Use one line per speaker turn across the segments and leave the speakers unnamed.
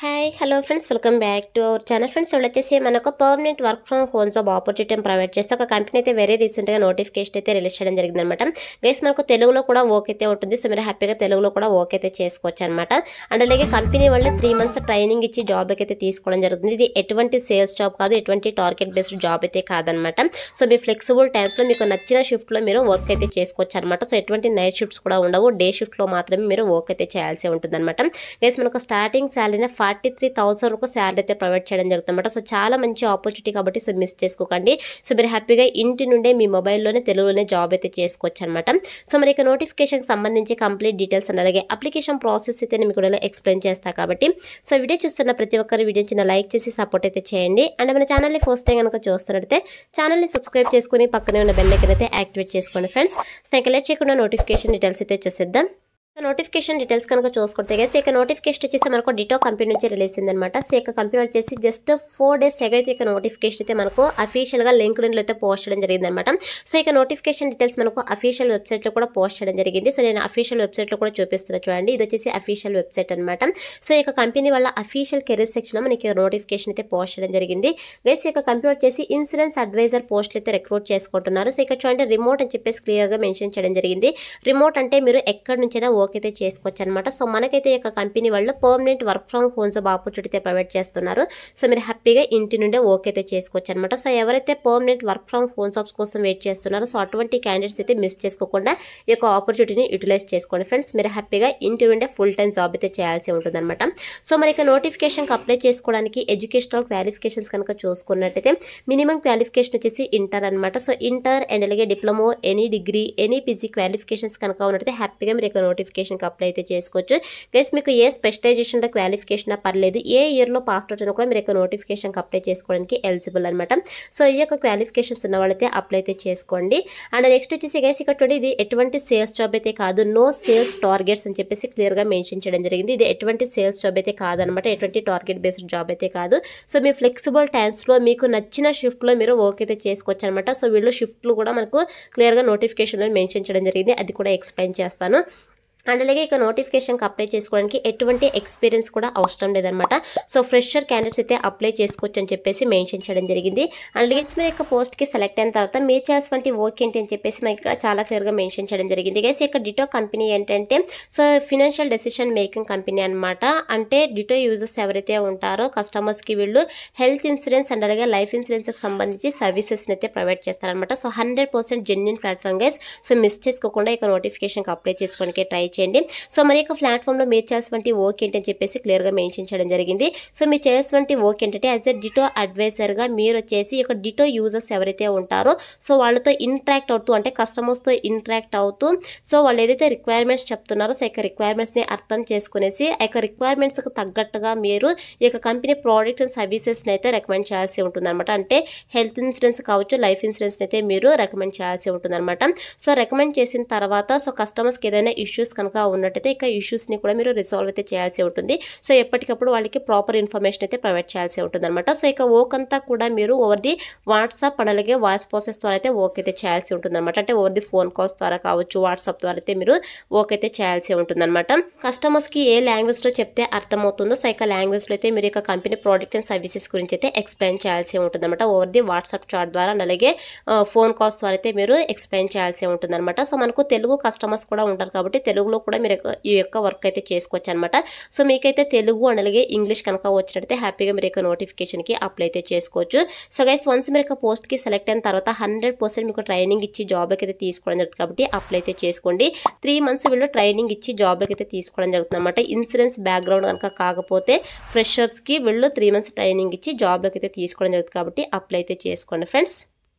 Hi hello friends, welcome back to our channel. Friends వచ్చేసి మనకు permanent work from home job opportunity provide చేస్తే ఒక company అయితే very రీసెంట్గా నోటిఫికేషన్ అయితే రిలీజ్ చేయడం జరిగిందనమాట. గైస్ మనకు తెలుగులో కూడా వర్క్ అయితే ఉంటుంది. సో మీరు హ్యాపీగా తెలుగులో కూడా వర్క్ అయితే చేసుకోవచ్చు అనమాట. అండ్ అలాగే కంపెనీ వాళ్ళు 3 months ట్రైనింగ్ ఇచ్చి జాబ్ అయితే తీసుకోవడం జరుగుతుంది. ఇది ఎటువంటి సేల్స్ జాబ్ కాదు, ఎటువంటి టార్గెట్ బేస్డ్ జాబ్ అయితే కాదనమాట. సో మీ ఫ్లెక్సిబుల్ టైమ్స్లో మీకు నచ్చిన షిఫ్ట్లో మీరు వర్క్ అయితే చేసుకోవచ్చు అనమాట. సో ఎటువంటి నైట్ షిఫ్ట్స్ కూడా ఉండవు, డే షిఫ్ట్లో మాత్రమే మీరు వర్క్ అయితే చేయాల్సి ఉంటుంది అనమాట. గైస్ మనకు స్టార్టింగ్ శాలరీ 43,000 వరకు శాలరీ అయితే ప్రొవైడ్ చేయడం జరుగుతుందన్నమాట. సో చాలా మంచి ఆపర్చునిటీ కాబట్టి సో మిస్ చేసుకోకండి. సో మీరు హ్యాపీగా ఇంటి నుండే మీ మొబైల్లోనే తెలుగులోనే జాబ్ అయితే చేసుకోవచ్చు అనమాట. సో మరి ఇక నోటిఫికేషన్కి సంబంధించి కంప్లీట్ డీటెయిల్స్ అండ్ అలాగే అప్లికేషన్ ప్రాసెస్ అయితే నేను మీకు ఎక్స్ప్లెయిన్ చేస్తాను కాబట్టి సో వీడియో చూస్తున్న ప్రతి ఒక్కరు వీడియో చిన్న లైక్ చేసి సపోర్ట్ అయితే చేయండి. అండ్ మన ఛానల్ని ఫస్ట్ టైం కనుక చూస్తున్నట్లయితే ఛానల్ని సబ్స్క్రైబ్ చేసుకుని పక్కనే ఉన్న బెల్ ఐకాన్ అయితే యాక్టివేట్ చేసుకోండి ఫ్రెండ్స్. సో ఇంకా లేట్ చేయకుండా నోటిఫికేషన్ డీటెయిల్స్ అయితే చూసేద్దాం. నోటిఫికేషన్ డీటెయిల్స్ కనుక చూసుకుంటే గైస్ ఇక నోటిఫికేషన్ వచ్చేసి మనకు డిటో కంపెనీ నుంచి రిలీజ్ అయిందనమాట. సో ఇక కంపెనీ వచ్చేసి జస్ట్ 4 days అయితే ఇక నోటిఫికేషన్ అయితే మనకు అఫీషియల్గా లింక్డ్ఇన్లో అయితే పోస్ట్ చేయడం జరిగింది అనమాట. సో ఇక నోటిఫికేషన్ డీటెయిల్స్ మనకు అఫీషియల్ వెబ్సైట్లో కూడా పోస్ట్ చేయడం జరిగింది. సో నేను అఫీషియల్ వెబ్సైట్లో కూడా చూపిస్తున్నా చూడండి. ఇది వచ్చేసి అఫీషియల్ వెబ్సైట్ అనమాట. సో ఇక కంపెనీ వాళ్ళ అఫీషియల్ కెరీర్ సెక్షన్లో మనకి నోటిఫికేషన్ అయితే పోస్ట్ చేయడం జరిగింది. గైస్ ఇక కంపెనీ వచ్చేసి ఇన్సూరెన్స్ అడ్వైజర్ పోస్టులు అయితే రిక్రూట్ చేసుకుంటున్నారు. సో ఇక్కడ చూడండి రిమోట్ అని చెప్పేసి క్లియర్గా మెన్షన్ చేయడం జరిగింది. రిమోట్ అంటే మీరు ఎక్కడి నుంచైనా వర్క్ అయితే చేసుకోవచ్చు అనమాట. సో మనకైతే ఈ కంపెనీ వాళ్ళు permanent work from home job opportunity provide చేస్తున్నారు. సో మీరు హ్యాపీగా ఇంటి నుండే వర్క్ అయితే చేసుకోవచ్చు అనమాట. సో ఎవరైతే permanent work from home jobs కోసం వెయిట్ చేస్తున్నారో సో అటువంటి క్యాండిడేట్స్ అయితే మిస్ చేసుకోకుండా ఈ యొక్క ఆపర్చునిటీని యూటిలైజ్ చేసుకోండి ఫ్రెండ్స్. మీరు హ్యాపీగా ఇంటి నుండే ఫుల్ టైం జాబ్ అయితే చేయాల్సి ఉంటుంది అనమాట. సో మరి ఇక నోటిఫికేషన్కి అప్లై చేసుకోవడానికి ఎడ్యుకేషనల్ క్వాలిఫికేషన్స్ కనుక చూసుకున్నట్టయితే మినిమం క్వాలిఫికేషన్ వచ్చేసి ఇంటర్ అనమాట. సో ఇంటర్ అండ్ అలాగే diploma, any degree, any PG qualifications కనుక ఉన్నట్టయితే హ్యాపీగా మీరు ఇక నోటిఫికేషన్కి అప్లై అయితే చేసుకోవచ్చు. గైస్ మీకు ఏ స్పెషలైజేషన్లో క్వాలిఫికేషన్ పర్లేదు, ఏ ఇయర్లో పాస్ అవుట్ అయినా కూడా మీరు యొక్క నోటిఫికేషన్కి అప్లై చేసుకోవడానికి ఎలిజిబుల్ అనమాట. సో ఈ యొక్క క్వాలిఫికేషన్స్ ఉన్న వాళ్ళైతే అప్లై అయితే చేసుకోండి. అండ్ నెక్స్ట్ వచ్చేసి గైస్ ఇక్కడ చూడండి, ఇది ఎటువంటి సేల్స్ జాబ్ అయితే కాదు, నో సేల్స్ టార్గెట్స్ అని చెప్పేసి క్లియర్గా మెన్షన్ చేయడం జరిగింది. ఇది ఎటువంటి సేల్స్ జాబ్ అయితే కాదనమాట, ఎటువంటి టార్గెట్ బేస్డ్ జాబ్ అయితే కాదు. సో మీ ఫ్లెక్సిబుల్ టైమ్స్లో మీకు నచ్చిన షిఫ్ట్లో మీరు వర్క్ అయితే చేసుకోవచ్చు అనమాట. సో వీళ్ళు షిఫ్ట్లు కూడా మనకు క్లియర్గా నోటిఫికేషన్లో మెన్షన్ చేయడం జరిగింది, అది కూడా ఎక్స్ప్లెయిన్ చేస్తాను. అండ్ అలాగే ఇక నోటిఫికేషన్కి అప్లై చేసుకోవడానికి ఎటువంటి ఎక్స్పీరియన్స్ కూడా అవసరం లేదనమాట. సో ఫ్రెషర్ క్యాండిడేట్స్ అయితే అప్లై చేసుకోవచ్చు అని చెప్పేసి మెన్షన్ చేయడం జరిగింది. అండ్ అలాగే మీరు యొక్క పోస్ట్కి సెలెక్ట్ అయిన తర్వాత మీరు చేయాల్సిన వర్క్ ఏంటి అని చెప్పేసి మనకి ఇక్కడ చాలా క్లియర్గా మెన్షన్ చేయడం జరిగింది. గైస్ ఇక్కడ డిటో కంపెనీ ఏంటంటే so financial decision making company అనమాట. అంటే డిటో యూజర్స్ ఎవరైతే ఉంటారో కస్టమర్స్కి వీళ్ళు హెల్త్ ఇన్సూరెన్స్ అండ్ అలాగే లైఫ్ ఇన్సూరెన్స్కి సంబంధించి సర్వీసెస్ని అయితే ప్రొవైడ్ చేస్తారనమాట. So 100% genuine platform guys. So miss చేసుకోకుండా ఇక నోటిఫికేషన్కి అప్లై చేసుకోవడానికి ట్రై చేయండి. సో మరి యొక్క ప్లాట్ఫామ్లో మీరు చేయాల్సిన వర్క్ ఏంటని చెప్పేసి క్లియర్గా మెన్షన్ చేయడం జరిగింది. సో మీరు చేయాల్సిన వర్క్ ఏంటంటే యాజ్ ఎ డిటో అడ్వైజర్గా మీరు వచ్చేసి ఒక డిటో యూజర్స్ ఎవరైతే ఉంటారో సో వాళ్ళతో ఇంటరాక్ట్ అవుతూ, అంటే కస్టమర్స్తో ఇంటరాక్ట్ అవుతూ సో వాళ్ళు ఏదైతే రిక్వైర్మెంట్స్ చెప్తున్నారో సో యొక్క రిక్వైర్మెంట్స్ని అర్థం చేసుకునేసి ఆ యొక్క రిక్వైర్మెంట్స్కి తగ్గట్టుగా మీరు ఈ యొక్క కంపెనీ ప్రోడక్ట్స్ అండ్ సర్వీసెస్ని అయితే రికమెండ్ చేయాల్సి ఉంటుంది అనమాట. అంటే హెల్త్ ఇన్సూరెన్స్ కావచ్చు, లైఫ్ ఇన్సూరెన్స్ని అయితే మీరు రికమెండ్ చేయాల్సి ఉంటుంది అనమాట. సో రికమెండ్ చేసిన తర్వాత సో కస్టమర్స్కి ఏదైనా ఇష్యూస్ కనుక ఉన్నట్టయితే ఇక ఇష్యూస్ని కూడా మీరు రిసాల్వ్ అయితే చేయాల్సి ఉంటుంది. సో ఎప్పటికప్పుడు వాళ్ళకి ప్రాపర్ ఇన్ఫర్మేషన్ అయితే ప్రొవైడ్ చేయాల్సి ఉంటుంది అనమాట. సో ఇక వర్క్ అంతా కూడా మీరు ఓవర్ ది వాట్సాప్ అండ్ అలాగే వాయిస్ ప్రాసెస్ ద్వారా అయితే వర్క్ అయితే చేయాల్సి ఉంటుంది అనమాట. అంటే ఓవర్ ది ఫోన్ కాల్స్ ద్వారా కావచ్చు, వాట్సాప్ ద్వారా అయితే మీరు వర్క్ అయితే చేయాల్సి ఉంటుంది అనమాట. కస్టమర్స్కి ఏ లాంగ్వేజ్లో చెప్తే అర్థమవుతుందో సో ఇక లాంగ్వేజ్లో అయితే మీరు ఇక కంపెనీ ప్రోడక్ట్ అండ్ సర్వీసెస్ గురించి అయితే ఎక్స్ప్లెయిన్ చేయాల్సి ఉంటుంది అనమాట. ఓవర్ ది వాట్సాప్ చాట్ ద్వారా అండ్ అలాగే ఫోన్ కాల్స్ ద్వారా అయితే మీరు ఎక్స్ప్లెయిన్ చేయాల్సి ఉంటుంది అనమాట. సో మనకు తెలుగు కస్టమర్స్ కూడా ఉంటారు కాబట్టి తెలుగులో కూడా మీరు ఈ యొక్క వర్క్ అయితే చేసుకోవచ్చు అనమాట. సో మీకైతే తెలుగు అండ్ అలాగే ఇంగ్లీష్ కనుక వచ్చినట్టయితే హ్యాపీగా మీరు యొక్క నోటిఫికేషన్కి అప్లై అయితే చేసుకోవచ్చు. సో గైస్ వన్స్ మీరు యొక్క పోస్ట్కి సెలెక్ట్ అయిన తర్వాత 100% మీకు ట్రైనింగ్ ఇచ్చి జాబ్లోకి అయితే తీసుకోవడం జరుగుతుంది కాబట్టి అప్లై అయితే చేసుకోండి. 3 months వీళ్ళు ట్రైనింగ్ ఇచ్చి జాబ్లోకి అయితే తీసుకోవడం జరుగుతుంది అనమాట. ఇన్సూరెన్స్ బ్యాక్గ్రౌండ్ కనుక కాకపోతే ఫ్రెషర్స్కి వీళ్ళు 3 months ట్రైనింగ్ ఇచ్చి జాబ్లోకి అయితే తీసుకోవడం జరుగుతుంది కాబట్టి అప్లై అయితే చేసుకోండి ఫ్రెండ్స్.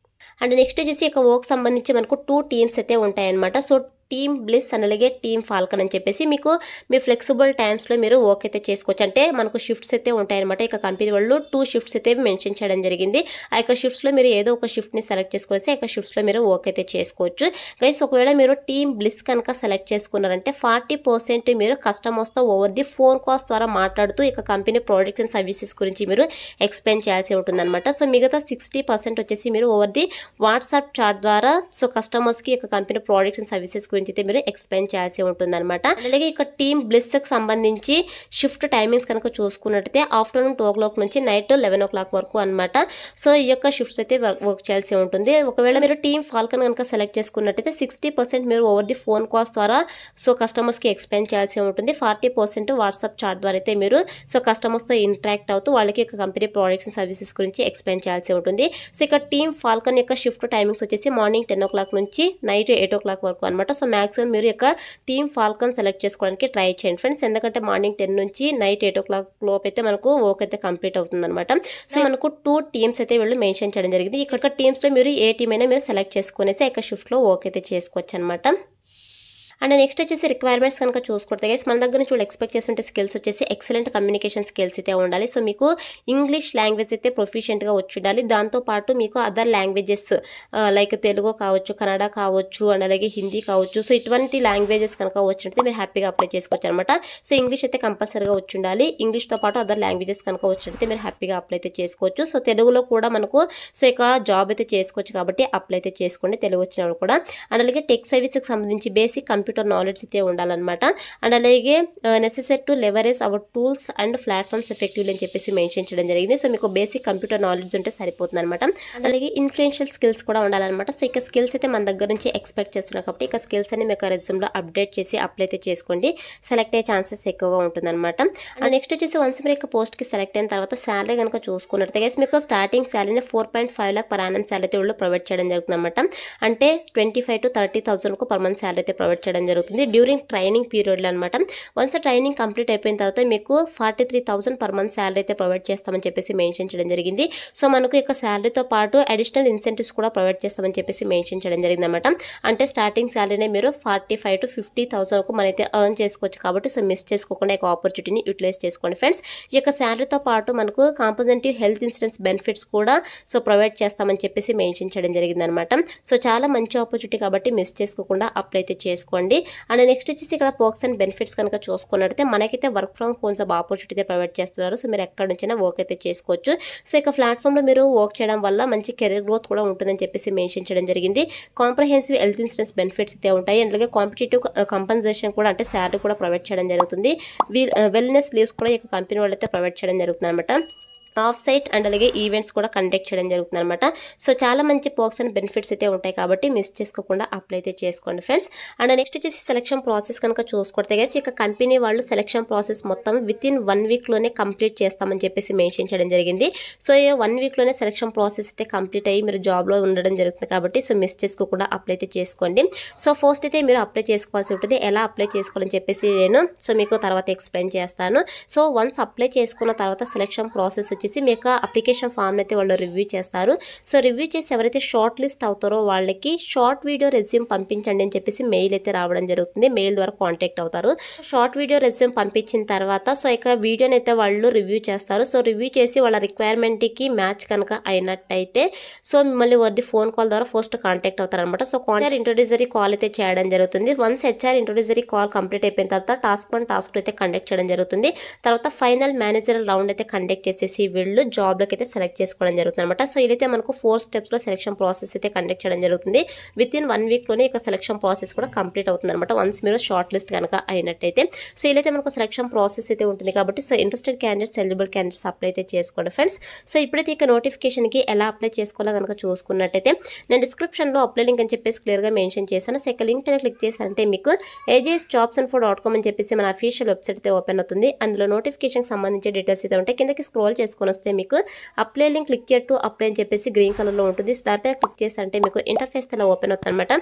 అండ్ నెక్స్ట్ వచ్చేసి ఇక వర్క్ సంబంధించి మనకు 2 teams అయితే ఉంటాయన్నమాట. సో టీమ్ బ్లిస్ అండ్ అలాగే టీమ్ ఫాల్కన్ అని చెప్పేసి మీకు మీ ఫ్లెక్సిబుల్ టైమ్స్లో మీరు వర్క్ అయితే చేసుకోవచ్చు. అంటే మనకు షిఫ్ట్స్ అయితే ఉంటాయన్నమాట. ఇక కంపెనీ వాళ్ళు 2 shifts అయితే మెన్షన్ చేయడం జరిగింది. ఆ యొక్క షిఫ్ట్స్లో మీరు ఏదో ఒక షిఫ్ట్ని సెలెక్ట్ చేసుకొచ్చి ఆ యొక్క షిఫ్ట్స్లో మీరు వర్క్ అయితే చేసుకోవచ్చు. గైస్ ఒకవేళ మీరు టీమ్ బ్లిస్ కనుక సెలెక్ట్ చేసుకున్నారంటే 40% మీరు కస్టమర్స్తో ఓవర్ ది ఫోన్ కాల్స్ ద్వారా మాట్లాడుతూ ఇక కంపెనీ ప్రోడక్ట్స్ అండ్ సర్వీసెస్ గురించి మీరు ఎక్స్ప్లెయిన్ చేయాల్సి ఉంటుందన్నమాట. సో మిగతా 60% వచ్చేసి మీరు ఓవర్ ది వాట్సాప్ చాట్ ద్వారా సో కస్టమర్స్కి ఇక కంపెనీ ప్రోడక్ట్స్ అండ్ సర్వీసెస్ గురించి అయితే మీరు ఎక్స్ప్లెయిన్ చేయాల్సి ఉంటుందన్నమాట. అలాగే ఇక టీమ్ బ్లిస్కి సంబంధించి షిఫ్ట్ టైమింగ్స్ కనుక చూసుకున్నట్టయితే ఆఫ్టర్నూన్ 2 o'clock నుంచి నైట్ 11 o'clock వరకు అనమాట. సో ఈ యొక్క షిఫ్ట్స్ అయితే వర్క్ చేయాల్సి ఉంటుంది. ఒకవేళ మీరు టీమ్ ఫాల్కన్ కనుక సెలెక్ట్ చేసుకున్నట్టయితే 60% మీరు ఓవర్ ది ఫోన్ కాల్స్ ద్వారా సో కస్టమర్స్కి ఎక్స్ప్లెయిన్ చేయాల్సి ఉంటుంది. 40% వాట్సాప్ చాట్ ద్వారా అయితే మీరు సో కస్టమర్స్తో ఇంటరాక్ట్ అవుతూ వాళ్ళకి ఒక కంపెనీ ప్రోడక్ట్స్ అండ్ సర్వీసెస్ గురించి ఎక్స్ప్లెయిన్ చేయాల్సి ఉంటుంది. సో ఇక టీమ్ ఫాల్కన్ యొక్క షిఫ్ట్ టైమింగ్స్ వచ్చేసి మార్నింగ్ 10 o'clock నుంచి నైట్ 8 o'clock వరకు అనమాట. సో మాక్సిమం మీరు యొక్క టీమ్ ఫాల్కన్ సెలెక్ట్ చేసుకోవడానికి ట్రై చేయండి ఫ్రెండ్స్. ఎందుకంటే మార్నింగ్ 10 నుంచి నైట్ 8 o'clock లోపు అయితే మనకు వర్క్ అయితే కంప్లీట్ అవుతుంది అనమాట. సో మనకు 2 టీమ్స్ అయితే వీళ్ళు మెన్షన్ చేయడం జరిగింది. ఇక్కడ టీమ్స్లో మీరు ఏ టీమ్ అయినా మీరు సెలెక్ట్ చేసుకునేసి ఆ యొక్క షిఫ్ట్లో వర్క్ అయితే చేసుకోవచ్చు అనమాట. అండ్ నెక్స్ట్ వచ్చేసి రిక్వైర్మెంట్స్ కనుక చూసుకుంటే గైస్ మన దగ్గర నుంచి వాళ్ళు ఎక్స్పెక్ట్ చేస్తుంటే స్కిల్స్ వచ్చేసి ఎక్సలెంట్ కమ్యూనికేషన్ స్కిల్స్ అయితే ఉండాలి. సో మీకు ఇంగ్లీష్ లాంగ్వేజ్ అయితే ప్రొఫిషియెంట్గా వచ్చి ఉండాలి. దాంతోపాటు మీకు అదర్ లాంగ్వేజెస్ లైక్ తెలుగు కావచ్చు, కన్నడ కావచ్చు, అండ్ అలాగే హిందీ కావచ్చు. సో ఇటువంటి లాంగ్వేజెస్ కనుక వచ్చినట్టు మీరు హ్యాపీగా అప్లై చేసుకోవచ్చు అనమాట. సో ఇంగ్లీష్ అయితే కంపల్సరీగా వచ్చి ఉండాలి. ఇంగ్లీష్తో పాటు అదర్ లాంగ్వేజెస్ కనుక వచ్చినట్టు మీరు హ్యాపీగా అప్లై అయితే చేసుకోవచ్చు. సో తెలుగులో కూడా మనకు సో ఇక జాబ్ అయితే చేసుకోవచ్చు కాబట్టి అప్లై అయితే చేసుకోండి తెలుగు వచ్చిన వాళ్ళు కూడా. అండ్ అలాగే టెక్ సర్వీస్కి సంబంధించి బేసిక్ కంప్యూటర్ నాలెడ్జ్ అయితే ఉండాలన్నమాట. అండ్ అలాగే necessary to leverage our tools and platforms effectively అని చెప్పేసి మెన్షన్ చేయడం జరిగింది. సో మీకు బేసిక్ కంప్యూటర్ నాలెడ్జ్ ఉంటే సరిపోతుంది అనమాట. అండ్ అలాగే ఇన్ఫ్లుయెన్షియల్ స్కిల్స్ కూడా ఉండాలన్నమాట. సో ఇక స్కిల్స్ అయితే మన దగ్గర నుంచి ఎక్స్పెక్ట్ చేస్తున్నాం కాబట్టి ఇక స్కిల్స్ అని మీకు రెజ్యూమ్లో అప్డేట్ చేసి అప్లై అయితే చేసుకోండి. సెలెక్ట్ అయ్యే ఛాన్సెస్ ఎక్కువగా ఉంటుందన్నమాట. అండ్ నెక్స్ట్ వచ్చేసి వన్స్ మీరు ఇక పోస్ట్కి సెలెక్ట్ అయిన తర్వాత శాలరీ కనుక చూసుకున్నట్లయితే మీకు స్టార్టింగ్ శాలరీని 4.5 lakh per annum శాలరీ అయితే వీళ్ళు ప్రొవైడ్ చేయడం జరుగుతుంది అనమాట. అంటే 25,000 to 30,000 per month శాలరీ అయితే ప్రొవైడ్ చేయడం జరుగుతుంది డ్యూరింగ్ ట్రైనింగ్ పీరియడ్లో అనమాట. వన్స్ ట్రైనింగ్ కంప్లీట్ అయిపోయిన తర్వాత మీకు 43,000 per month శాలరీ అయితే ప్రొవైడ్ చేస్తామని చెప్పేసి మెన్షన్ చేయడం జరిగింది. సో మనకు ఇక శాలరీతో పాటు అడిషనల్ ఇన్సెంటివ్స్ కూడా ప్రొవైడ్ చేస్తామని చెప్పేసి మెన్షన్ చేయడం జరిగింది అనమాట. అంటే స్టార్టింగ్ శాలరీనే మీరు 45,000 to 50,000 మనైతే ఎర్న్ చేసుకోవచ్చు కాబట్టి సో మిస్ చేసుకోకుండా ఈ ఆపర్చునిటీని యూటిలైజ్ చేసుకోండి ఫ్రెండ్స్. ఈ యొక్క శాలరీతో పాటు మనకు కాంపోజెంటివ్ హెల్త్ ఇన్సూరెన్స్ బెనిఫిట్స్ కూడా సో ప్రొవైడ్ చేస్తామని చెప్పేసి మెన్షన్ చేయడం జరిగింది అనమాట. సో చాలా మంచి ఆపర్చునిటీ కాబట్టి మిస్ చేసుకోకుండా అప్లై అయితే చేసుకోండి. అండ్ నెక్స్ట్ వచ్చేసి ఇక్కడ పర్క్స్ అండ్ బెనిఫిట్స్ కనుక చూసుకున్నట్టయితే మనకైతే work from home job opportunity provide చేస్తున్నారు. సో మీరు ఎక్కడి నుంచైనా వర్క్ అయితే చేసుకోవచ్చు. సో ఇక ప్లాట్ఫామ్లో మీరు వర్క్ చేయడం వల్ల మంచి కెరీర్ గ్రోత్ కూడా ఉంటుందని చెప్పేసి మెన్షన్ చేయడం జరిగింది. కాంప్రహెన్సివ్ హెల్త్ ఇన్సూరెన్స్ బెనిఫిట్స్ అయితే ఉంటాయి. అలాగే కాంపిటేటివ్ కంపెన్సేషన్ కూడా అంటే శాలరీ కూడా ప్రొవైడ్ చేయడం జరుగుతుంది. వెల్నెస్ లీవ్స్ కూడా ఇక కంపెనీ వాళ్ళు అయితే ప్రొవైడ్ చేయడం జరుగుతుంది అనమాట. ఆఫ్ సైట్ అండ్ అలాగే ఈవెంట్స్ కూడా కండక్ట్ చేయడం జరుగుతుంది అనమాట. సో చాలా మంచి పర్క్స్ అండ్ బెనిఫిట్స్ అయితే ఉంటాయి కాబట్టి మిస్ చేసుకోకుండా అప్లై అయితే చేసుకోండి ఫ్రెండ్స్. అండ్ నెక్స్ట్ వచ్చేసి సెలక్షన్ ప్రాసెస్ కనుక చూసుకుంటే గైస్ ఇక కంపెనీ వాళ్ళు సెలక్షన్ ప్రాసెస్ మొత్తం వితిన్ 1 weekలోనే కంప్లీట్ చేస్తామని చెప్పేసి మెన్షన్ చేయడం జరిగింది. సో 1 weekలోనే సెలక్షన్ ప్రాసెస్ అయితే కంప్లీట్ అయ్యి మీరు జాబ్లో ఉండడం జరుగుతుంది కాబట్టి సో మిస్ చేసుకోకుండా అప్లై అయితే చేసుకోండి. సో ఫస్ట్ అయితే మీరు అప్లై చేసుకోవాల్సి ఉంటుంది. ఎలా అప్లై చేసుకోవాలని చెప్పేసి నేను సో మీకు తర్వాత ఎక్స్ప్లెయిన్ చేస్తాను. సో వన్స్ అప్లై చేసుకున్న తర్వాత సెలక్షన్ ప్రాసెస్ వచ్చి మీ యొక్క అప్లికేషన్ ఫామ్ అయితే వాళ్ళు రివ్యూ చేస్తారు. సో రివ్యూ చేసి ఎవరైతే షార్ట్ లిస్ట్ అవుతారో వాళ్ళకి షార్ట్ వీడియో రెజ్యూమ్ పంపించండి అని చెప్పేసి మెయిల్ అయితే రావడం జరుగుతుంది. మెయిల్ ద్వారా కాంటాక్ట్ అవుతారు. షార్ట్ వీడియో రెజ్యూమ్ పంపించిన తర్వాత సో ఇక వీడియోని అయితే వాళ్ళు రివ్యూ చేస్తారు. సో రివ్యూ చేసి వాళ్ళ రిక్వైర్మెంట్కి మ్యాచ్ కనుక అయినట్టయితే సో మిమ్మల్ని వద్ద ఫోన్ కాల్ ద్వారా ఫస్ట్ కాంటాక్ట్ అవుతారు అనమాట. సో కాంటాక్ట్ ఇంట్రొడ్యూసరీ కాల్ అయితే చేయడం జరుగుతుంది. వన్స్ హెచ్ఆర్ ఇంట్రొడ్యూసరీ కాల్ కంప్లీట్ అయిపోయిన తర్వాత టాస్క్ 1 టాస్క్ 2 అయితే కండక్ట్ చేయడం జరుగుతుంది. తర్వాత ఫైనల్ మేనేజర్ రౌండ్ అయితే కండక్ట్ చేసేసి వీళ్ళు జాబ్లోకి అయితే సెలెక్ట్ చేసుకోవడం జరుగుతుంది అనమాట. సో ఇదైతే మనకు 4 steps సెలక్షన్ ప్రాసెస్ అయితే కండక్ట్ చేయడం జరుగుతుంది. వితిన్ 1 weekలోనే ఇక సెలక్షన్ ప్రాసెస్ కూడా కంప్లీట్ అవుతుంది అనమాట. వన్స్ మీరు షార్ట్ లిస్ట్ కనుక అయినట్టయితే సో ఇదైతే మనకు సెలక్షన్ ప్రాసెస్ అయితే ఉంటుంది కాబట్టి so interested candidates eligible candidates apply అయితే చేసుకోండి ఫ్రెండ్స్. సో ఇప్పుడైతే ఇక నోటిఫికేషన్కి ఎలా అప్లై చేసుకోవాలో కనుక చూసుకున్నట్టయితే నేను డిస్క్రిప్షన్లో అప్లై లింక్ అని చెప్పేసి క్లియర్గా మెన్షన్ చేశాను. సో ఇక లింక్ క్లిక్ చేశారంటే మీకు AJSjobsinfo.com అని చెప్పేసి మన అఫీషియల్ వెబ్సైట్ అయితే ఓపెన్ అవుతుంది. అందులో నోటిఫికేషన్కి సంబంధించి డీటెయిల్స్ అయితే ఉంటాయి. కిందకి స్క్రోల్ చేసుకొని వస్తే మీకు apply link click to apply అని చెప్పేసి గ్రీన్ కలర్లో ఉంటుంది. దాంట్లో క్లిక్ చేస్తారంటే మీకు ఇంటర్ఫేస్ అలా ఓపెన్ అవుతుంది అనమాట.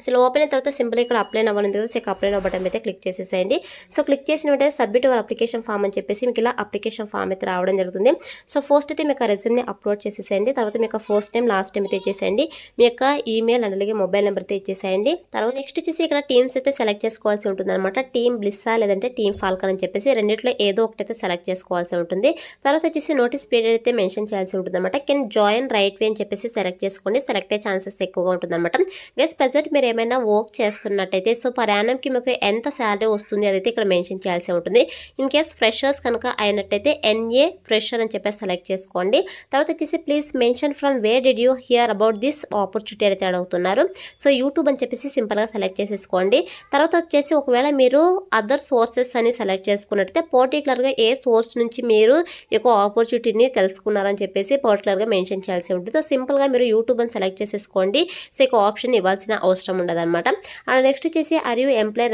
సో ఓపెన్ అయిన తర్వాత సింపుల్ ఇక్కడ అప్లై అవ్వాలని కదా చెక్ అప్లై బటన్ అయితే క్లిక్ చేసేసేయండి. సో క్లిక్ చేసిన వెంటనే సబ్మిట్ యువర్ అప్లికేషన్ ఫామ్ అని చెప్పేసి మీకు ఇలా అప్లికేషన్ ఫామ్ అయితే రావడం జరుగుతుంది. సో ఫస్ట్ అయితే మీకు రెజ్యూమ్ని అప్లోడ్ చేసేసేయండి. తర్వాత మీకు ఫస్ట్ టైం లాస్ట్ టైం అయితే ఇచ్చేసేయండి. మీ యొక్క ఈమెయిల్ అండ్ అలాగే మొబైల్ నెంబర్ అయితే ఇచ్చేసేయండి. తర్వాత నెక్స్ట్ వచ్చేసి ఇక్కడ టీమ్స్ అయితే సెలెక్ట్ చేసుకోవాల్సి ఉంటుంది అనమాట. టీమ్ బ్లిస్సా లేదంటే టీమ్ ఫాల్కన్ అని చెప్పేసి రెండిట్లో ఏదో ఒకటైతే సెలెక్ట్ చేసుకోవాల్సి ఉంటుంది. తర్వాత వచ్చేసి నోటీస్ పీరియడ్ అయితే మెన్షన్ చేయాల్సి ఉంటుంది అనమాట. కెన్ జాయిన్ రైట్ వే అని చెప్పేసి సెలెక్ట్ చేసుకోండి. సెలెక్ట్ అయ్యే ఛాన్సెస్ ఎక్కువగా ఉంటుంది అనమాట. గైస్ ప్రెజెంట్ మీరు మీరు ఏమైనా వర్క్ చేస్తున్నట్టయితే సో పర్ యానంకి మీకు ఎంత శాలరీ వస్తుంది అదైతే ఇక్కడ మెన్షన్ చేయాల్సి ఉంటుంది. ఇన్ కేస్ ఫ్రెషర్స్ కనుక అయినట్టయితే NA ఫ్రెషర్ అని చెప్పేసి సెలెక్ట్ చేసుకోండి. తర్వాత వచ్చేసి please mention from where did you hear about this opportunity అయితే అడుగుతున్నారు. సో యూట్యూబ్ అని చెప్పేసి సింపుల్గా సెలెక్ట్ చేసేసుకోండి. తర్వాత వచ్చేసి ఒకవేళ మీరు అదర్ సోర్సెస్ అని సెలెక్ట్ చేసుకున్నట్టయితే పర్టికులర్గా ఏ సోర్స్ నుంచి మీరు ఈ యొక్క ఆపర్చునిటీని తెలుసుకున్నారని చెప్పేసి పర్టికులర్గా మెన్షన్ చేయాల్సి ఉంటుంది. సో సింపుల్గా మీరు యూట్యూబ్ అని సెలెక్ట్ చేసేసుకోండి. సో ఇక ఆప్షన్ ఇవ్వాల్సిన అవసరం ఉండదన్నమాట. అండ్ నెక్స్ట్ వచ్చేసి are you employ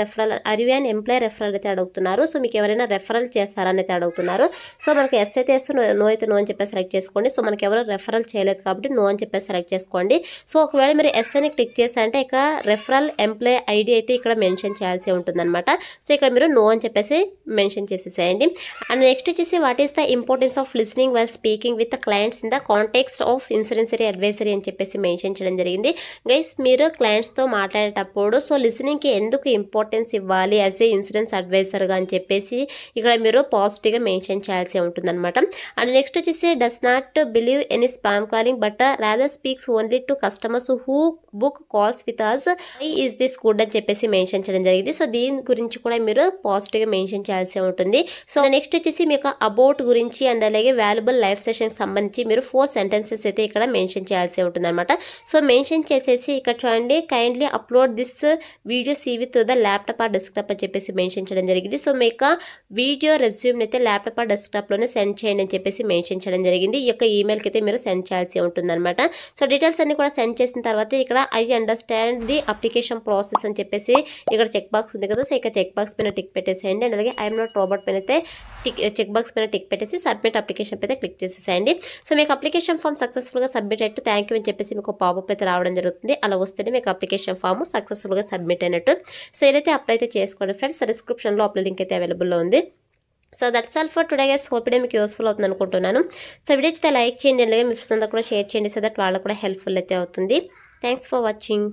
and employ referral అయితే అడుగుతున్నారు. సో మీకు ఎవరైనా రెఫరల్ చేస్తారని అయితే అడుగుతున్నారు. సో మనకి ఎస్ అయితే ఎస్, నో అయితే నో అని చెప్పేసి సెలెక్ట్ చేసుకోండి. సో మనకి ఎవరు రెఫరల్ చేయలేదు కాబట్టి నో అని చెప్పేసి సెలెక్ట్ చేసుకోండి. సో ఒకవేళ మీరు ఎస్ అని క్లిక్ చేస్తారంటే ఇక రెఫరల్ ఎంప్లాయ్ ఐడి అయితే ఇక్కడ మెన్షన్ చేయాల్సి ఉంటుందన్నమాట. సో ఇక్కడ మీరు నో అని చెప్పేసి మెన్షన్ చేసేసేయండి. అండ్ నెక్స్ట్ వచ్చేసి what is the importance of listening while speaking with clients in the context of insurance advisory అని చెప్పేసి మెన్షన్ చేయడం జరిగింది. గైస్ మీరు క్లయింట్స్తో మాట్లాడేటప్పుడు సో లిసనింగ్కి ఎందుకు ఇంపార్టెన్స్ ఇవ్వాలి యాజ్ ఏ ఇన్సూరెన్స్ అడ్వైజర్గా అని చెప్పేసి ఇక్కడ మీరు పాజిటివ్గా మెన్షన్ చేయాల్సి ఉంటుందన్నమాట. అండ్ నెక్స్ట్ వచ్చేసి does not believe any spam calling but rather speaks only to customers who book calls with us is this good అని చెప్పేసి మెన్షన్ చేయడం జరిగింది. సో దీని గురించి కూడా మీరు పాజిటివ్గా మెన్షన్ చేయాల్సి ఉంటుంది. సో నెక్స్ట్ వచ్చేసి మీకు అబౌట్ గురించి అండ్ అలాగే వాల్యుబుల్ లైఫ్ సెషన్కి సంబంధించి మీరు 4 సెంటెన్సెస్ అయితే ఇక్కడ మెన్షన్ చేయాల్సి ఉంటుంది అనమాట. సో మెన్షన్ చేసేసి ఇక్కడ చూడండి kindly upload this video CV to the laptop or desktop అని చెప్పేసి మెన్షన్ చేయడం జరిగింది. సో మీకు వీడియో రెజ్యూమ్ని అయితే ల్యాప్టాప్ ఆర్ డెస్క్టాప్లోనే సెండ్ చేయండి అని చెప్పేసి మెన్షన్ చేయడం జరిగింది. ఈ యొక్క ఈమెయిల్కి అయితే మీరు సెండ్ చేయాల్సి ఉంటుంది అనమాట. సో డీటెయిల్స్ అన్ని కూడా సెండ్ చేసిన తర్వాత ఇక్కడ I understand the application process అని చెప్పేసి ఇక్కడ చెక్ బాక్స్ ఉంది కదా. సో ఇక చెక్ బాక్స్ పైన టిక్ పెట్టేసేయండి. అండ్ అలాగే ఐఎమ్ నాట్ రోబోట్ పైన అయితే చెక్ బాక్స్ పైన టిక్ పెట్టేసి సబ్మిట్ అప్లికేషన్ అయితే క్లిక్ చేసేసేయండి. సో మీకు అప్లికేషన్ ఫామ్ సక్సెస్ఫుల్గా సబ్మిట్ అయ్యట్టు థ్యాంక్ యూ అని చెప్పేసి మీకు పాపప్ అయితే రావడం జరుగుతుంది. అలా వస్తేనే మీకు అప్లికేషన్ ఫామ్ సక్సెస్ఫుల్గా సబ్మిట్ అయినట్టు. సో ఏదైతే అప్లై అయితే చేసుకోండి ఫ్రెండ్స్. డిస్క్రిప్షన్లో అప్లై లింక్ అయితే అవైలబుల్లో ఉంది. So that's all for today guys. Hope మీకు యూస్ఫుల్ అవుతుంది అనుకుంటున్నాను. సో వీడియో అయితే లైక్ చేయండి, అలాగే మీ ఫ్రెండ్స్ అందరూ కూడా షేర్ చేయండి సో దట్ వాళ్ళకు కూడా హెల్ప్ఫుల్ అయితే అవుతుంది. Thanks for watching.